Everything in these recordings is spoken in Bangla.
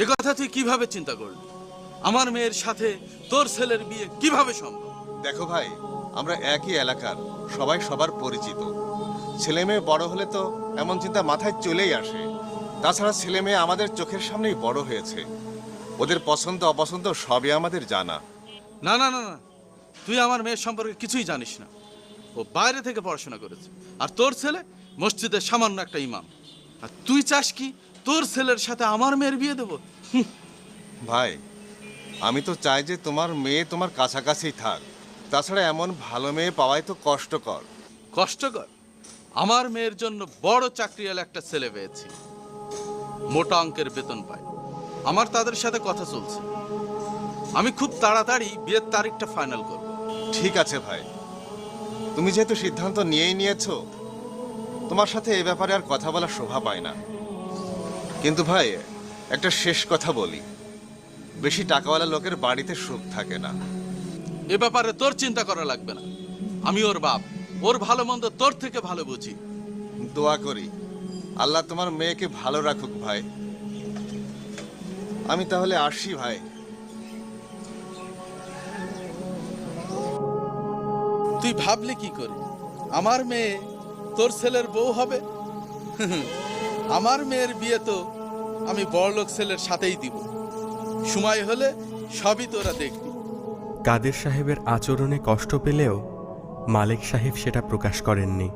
এ কথা তুই কিভাবে চিন্তা করলি? আমার মেয়ের সাথে তোর ছেলের বিয়ে কিভাবে সম্ভব? দেখো ভাই, আমরা একই এলাকার, সবাই সবার পরিচিত। ছেলে মেয়ে বড় হলে তো এমন চিন্তা মাথায় চলেই আসে। তাছাড়া ছেলে মেয়ে আমাদের চোখের সামনেই বড় হয়েছে, ওদের পছন্দ অপছন্দ সবই আমাদের জানা। না না না না, তুই আমার মেয়ের সম্পর্কে কিছুই জানিস না। ও বাইরে থেকে পড়াশোনা করেছে, আর তোর ছেলে মসজিদের সামান্য একটা ইমাম। আর তুই চাস কি তোর ছেলের সাথে আমার মেয়ের বিয়ে দেবো? ভাই, আমি তো চাই যে তোমার মেয়ে তোমার কাছাকাছি থাক। তাছাড়া এমন ভালো মেয়ে পাওয়াই তো কষ্টকর। কষ্টকর? আমার মেয়ের জন্য বড় চাকরিওয়ালা একটা ছেলে পেয়েছি, মোটা অঙ্কের বেতন পায়। আমার তাদের সাথে কথা চলছে, আমি খুব তাড়াতাড়ি বিয়ের তারিখটা ফাইনাল করব। ঠিক আছে ভাই, তুমি যেহেতু সিদ্ধান্ত নিয়েই নিয়েছো, তোমার সাথে এ ব্যাপারে আর কথা বলা শোভা পায় না। কিন্তু ভাই, একটা শেষ কথা বলি, বেশি টাকাওয়ালা লোকের বাড়িতে সুখ থাকে না। এ ব্যাপারে তোর চিন্তা করা লাগবে না, আমি ওর বাপ, ওর ভালো মন্দ তোর থেকে ভালো বুঝি। দোয়া করি আল্লাহ তোমার মেয়েকে ভালো রাখুক ভাই। আমি তাহলে আসি ভাই। তুই ভাবলি কি করে আমার মেয়ে তোর ছেলের বউ হবে? আমার মেয়ের বিয়ে তো আমি বড়লোক ছেলের সাথেই দিব। সময় হলে সবই তোরা দেখবি। কাদের সাহেবের আচরণে কষ্ট পেলেও মালেক সাহেব সেটা প্রকাশ করেননি।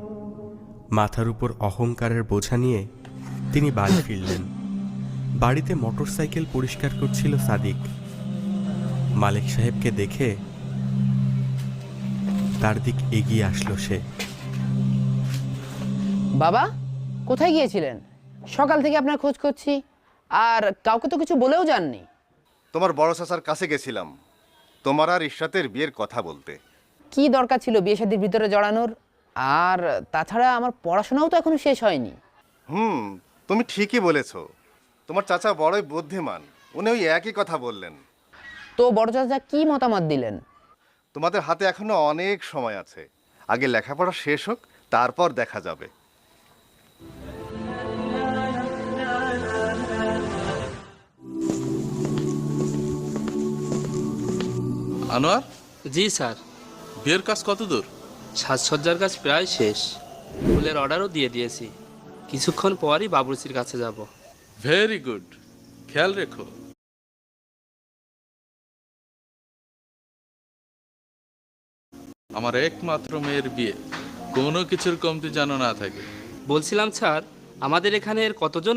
মাথার উপর অহংকারের বোঝা নিয়ে তিনি বাড়ি ফিরলেন। বাড়িতে মোটরসাইকেল পরিষ্কার করছিল সাদিক। মালেক সাহেবকে দেখে তার দিক এগিয়ে আসলো সে। বাবা, কোথায় গিয়েছিলেন? সকাল থেকে আপনার খোঁজ করছি, আর কাউকে তো কিছু বলেও যাননি। তোমার বড় চাচার কাছে গেছিলাম তোমার আর ইশরাতের বিয়ের কথা বলতে। কি দরকার ছিল বিয়ে শাদীর ভিতরে জড়ানোর? আর তাছাড়া আমার পড়াশোনাও তো এখনো শেষ হয়নি। তুমি ঠিকই বলেছ, তোমার চাচা বড়ই বুদ্ধিমান, উনি ওই একই কথা বললেন। তো বড় চাচা কি মতামত দিলেন? তোমাদের হাতে এখনো অনেক সময় আছে, আগে লেখাপড়া শেষ হোক, তারপর দেখা যাবে। আনোয়ার, জি স্যার। বিয়ের কাজ কত দূর? সাজসজ্জার কাজ প্রায় শেষ, ফুলের অর্ডারও দিয়ে দিয়েছি। কিছুক্ষণ পরই বাবুর্চির কাছে যাব। ভেরি গুড, খেয়াল রেখো। আমার একমাত্র মেয়ের বিয়ে, কোনো কিছুর কমতি যেন না থাকে। বলছিলাম স্যার, আমাদের এখানের কতজন